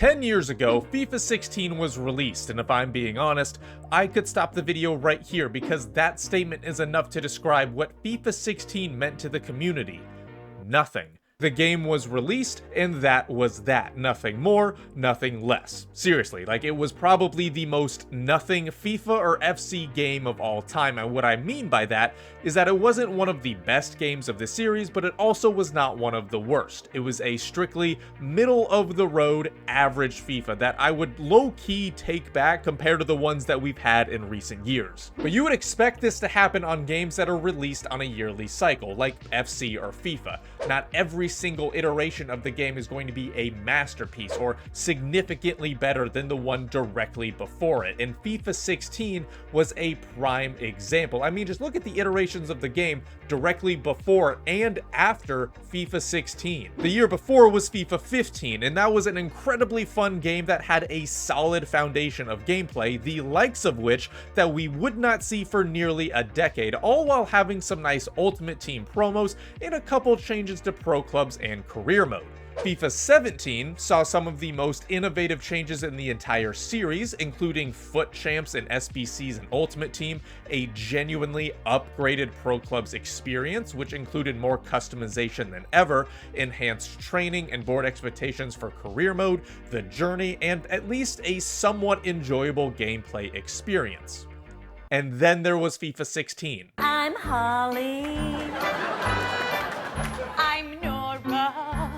10 years ago, FIFA 16 was released, and if I'm being honest, I could stop the video right here because that statement is enough to describe what FIFA 16 meant to the community. Nothing. The game was released, and that was that. Nothing more, nothing less. Seriously, like, it was probably the most nothing FIFA or FC game of all time, and what I mean by that is that it wasn't one of the best games of the series, but it also was not one of the worst. It was a strictly middle-of-the-road average FIFA that I would low-key take back compared to the ones that we've had in recent years. But you would expect this to happen on games that are released on a yearly cycle, like FC or FIFA. Not every single iteration of the game is going to be a masterpiece or significantly better than the one directly before it, and FIFA 16 was a prime example. I mean, just look at the iterations of the game directly before and after FIFA 16. The year before was FIFA 15, and that was an incredibly fun game that had a solid foundation of gameplay, the likes of which that we would not see for nearly a decade, all while having some nice Ultimate Team promos and a couple changes to Pro Clubs and Career Mode. FIFA 17 saw some of the most innovative changes in the entire series, including FUT Champs and SBCs and Ultimate Team, a genuinely upgraded Pro Clubs experience, which included more customization than ever, enhanced training and board expectations for Career Mode, the journey, and at least a somewhat enjoyable gameplay experience. And then there was FIFA 16. I'm Holly. I'm Nora.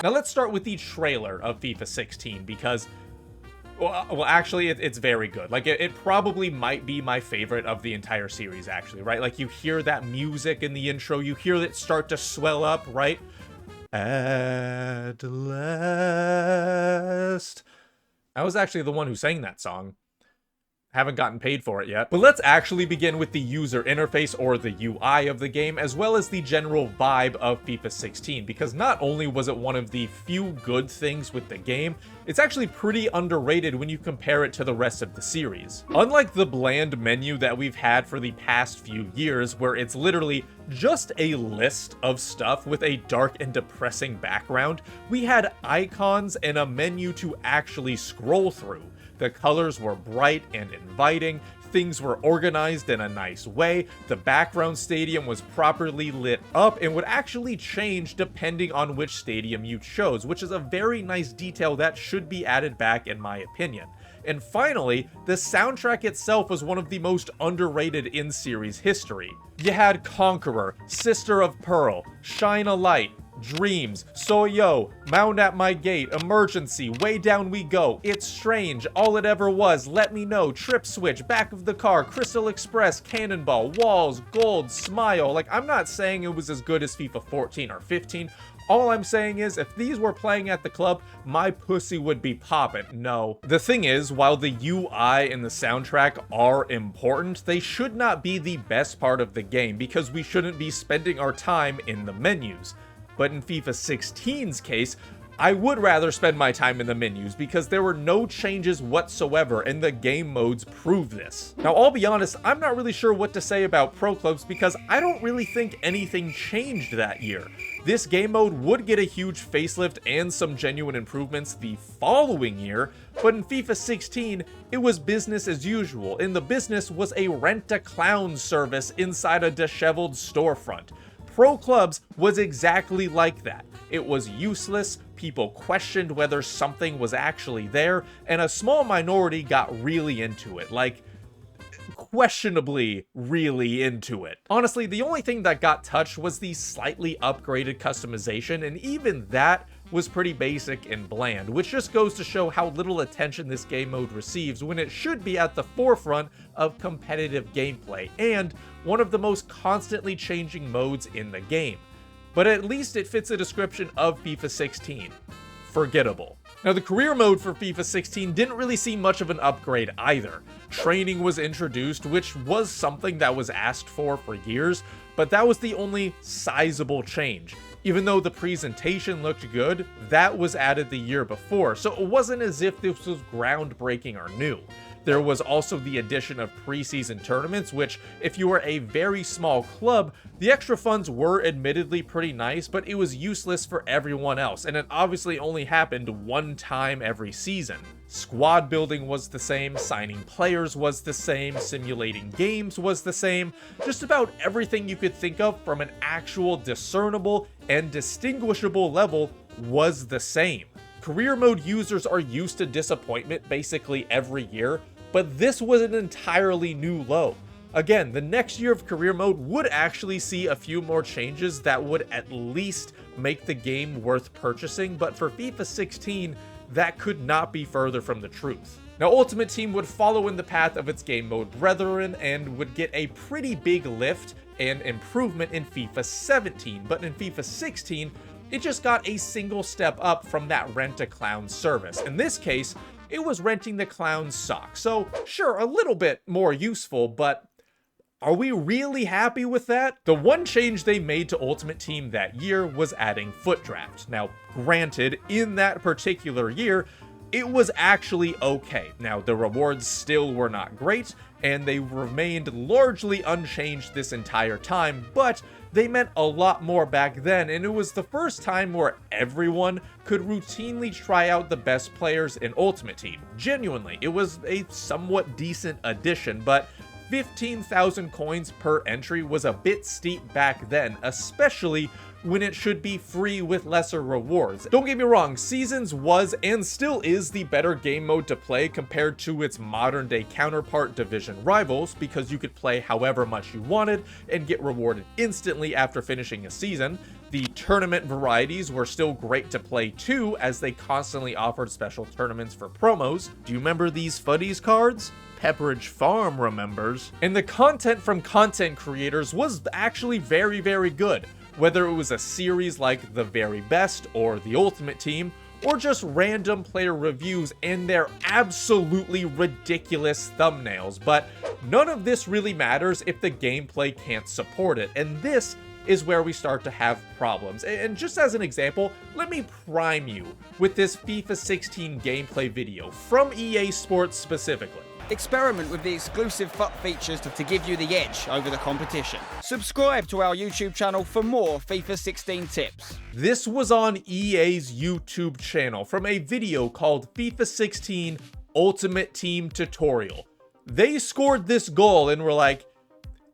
Now let's start with the trailer of FIFA 16 because, well actually it's very good. Like it probably might be my favorite of the entire series actually, right? Like you hear that music in the intro, you hear it start to swell up, right? At last. I was actually the one who sang that song. Haven't gotten paid for it yet. But let's actually begin with the user interface or the UI of the game, as well as the general vibe of FIFA 16, because not only was it one of the few good things with the game, it's actually pretty underrated when you compare it to the rest of the series. Unlike the bland menu that we've had for the past few years, where it's literally just a list of stuff with a dark and depressing background, we had icons and a menu to actually scroll through. The colors were bright and inviting, things were organized in a nice way, the background stadium was properly lit up and would actually change depending on which stadium you chose, which is a very nice detail that should be added back in my opinion. And finally, the soundtrack itself was one of the most underrated in series history. You had Conqueror, Sister of Pearl, Shine a Light, Dreams, So Yo, Mound at My Gate, Emergency, Way Down We Go, It's Strange, All It Ever Was, Let Me Know, Trip Switch, Back of the Car, Crystal Express, Cannonball, Walls, Gold, Smile. Like, I'm not saying it was as good as FIFA 14 or 15. All I'm saying is, if these were playing at the club, my pussy would be popping. No. The thing is, while the UI and the soundtrack are important, they should not be the best part of the game because we shouldn't be spending our time in the menus. But in FIFA 16's case, I would rather spend my time in the menus because there were no changes whatsoever and the game modes prove this. Now, I'll be honest, I'm not really sure what to say about Pro Clubs because I don't really think anything changed that year. This game mode would get a huge facelift and some genuine improvements the following year, but in FIFA 16, it was business as usual, and the business was a rent-a-clown service inside a disheveled storefront. Pro Clubs was exactly like that. It was useless, people questioned whether something was actually there, and a small minority got really into it, like, questionably really into it. Honestly, the only thing that got touched was the slightly upgraded customization, and even that was pretty basic and bland, which just goes to show how little attention this game mode receives when it should be at the forefront of competitive gameplay, and one of the most constantly changing modes in the game. But at least it fits the description of FIFA 16. Forgettable. Now, the career mode for FIFA 16 didn't really see much of an upgrade either. Training was introduced, which was something that was asked for years, but that was the only sizable change. Even though the presentation looked good, that was added the year before, so it wasn't as if this was groundbreaking or new. There was also the addition of preseason tournaments, which, if you were a very small club, the extra funds were admittedly pretty nice, but it was useless for everyone else, and it obviously only happened one time every season. Squad building was the same, signing players was the same, simulating games was the same, just about everything you could think of from an actual discernible and distinguishable level was the same. Career mode users are used to disappointment basically every year, but this was an entirely new low. Again, the next year of career mode would actually see a few more changes that would at least make the game worth purchasing, but for FIFA 16, that could not be further from the truth. Now, Ultimate Team would follow in the path of its game mode brethren and would get a pretty big lift and improvement in FIFA 17, but in FIFA 16, it just got a single step up from that rent-a-clown service. In this case, it was renting the clown's sock. So sure, a little bit more useful, but are we really happy with that? The one change they made to Ultimate Team that year was adding foot draft. Now, granted, in that particular year, it was actually okay. Now, the rewards still were not great, and they remained largely unchanged this entire time, but they meant a lot more back then, and it was the first time where everyone could routinely try out the best players in Ultimate Team. Genuinely, it was a somewhat decent addition, but 15,000 coins per entry was a bit steep back then, especially when it should be free with lesser rewards. Don't get me wrong, Seasons was and still is the better game mode to play compared to its modern day counterpart Division Rivals, because you could play however much you wanted and get rewarded instantly after finishing a season. The tournament varieties were still great to play too, as they constantly offered special tournaments for promos. Do you remember these Fuddies cards? Pepperidge Farm remembers. And the content from content creators was actually very, very good. Whether it was a series like The Very Best or The Ultimate Team, or just random player reviews and their absolutely ridiculous thumbnails. But none of this really matters if the gameplay can't support it, and this is where we start to have problems. And just as an example, let me prime you with this FIFA 16 gameplay video from EA Sports specifically. Experiment with the exclusive FUT features to give you the edge over the competition. Subscribe to our YouTube channel for more FIFA 16 tips. This was on EA's YouTube channel from a video called FIFA 16 Ultimate Team Tutorial. They scored this goal and were like,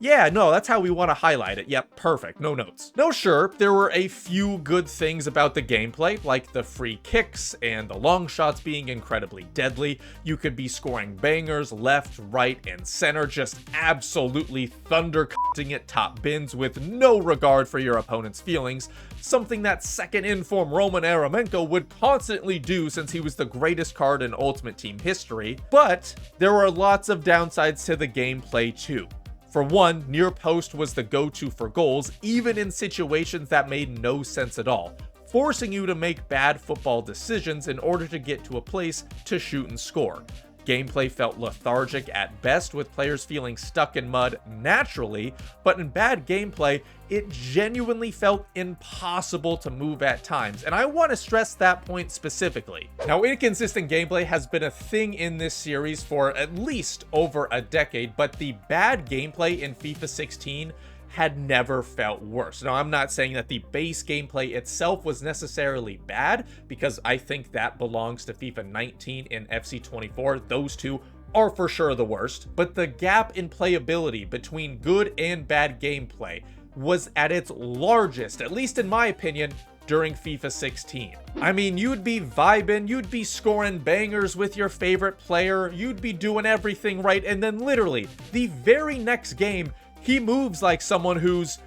yeah, no, that's how we want to highlight it. Yep, perfect, no notes. No, sure, there were a few good things about the gameplay, like the free kicks and the long shots being incredibly deadly. You could be scoring bangers left, right, and center, just absolutely thunder-cutting it top bins with no regard for your opponent's feelings, something that second inform Roman Aremenko would constantly do since he was the greatest card in Ultimate Team history. But there were lots of downsides to the gameplay too. For one, near post was the go-to for goals, even in situations that made no sense at all, forcing you to make bad football decisions in order to get to a place to shoot and score. Gameplay felt lethargic at best, with players feeling stuck in mud naturally, but in bad gameplay, it genuinely felt impossible to move at times, and I want to stress that point specifically. Now, inconsistent gameplay has been a thing in this series for at least over a decade, but the bad gameplay in FIFA 16 had never felt worse. Now, I'm not saying that the base gameplay itself was necessarily bad, because I think that belongs to FIFA 19 and FC 24. Those two are for sure the worst. But the gap in playability between good and bad gameplay was at its largest, at least in my opinion, during FIFA 16. I mean, you'd be vibing, you'd be scoring bangers with your favorite player, you'd be doing everything right, and then literally, the very next game, he moves like someone who's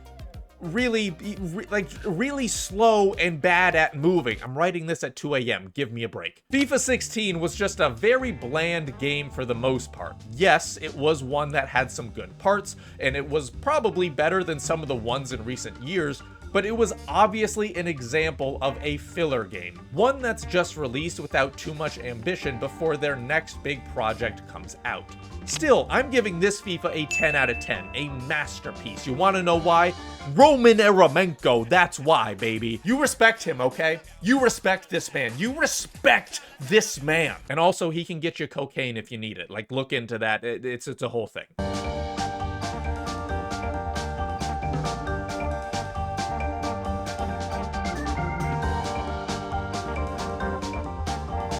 really slow and bad at moving. I'm writing this at 2 a.m. Give me a break. FIFA 16 was just a very bland game for the most part. Yes, it was one that had some good parts, and it was probably better than some of the ones in recent years, but it was obviously an example of a filler game. One that's just released without too much ambition before their next big project comes out. Still, I'm giving this FIFA a 10 out of 10, a masterpiece. You wanna know why? Roman Eremenko, that's why, baby. You respect him, okay? You respect this man. You respect this man. And also, he can get you cocaine if you need it. Like, look into that. It's a whole thing.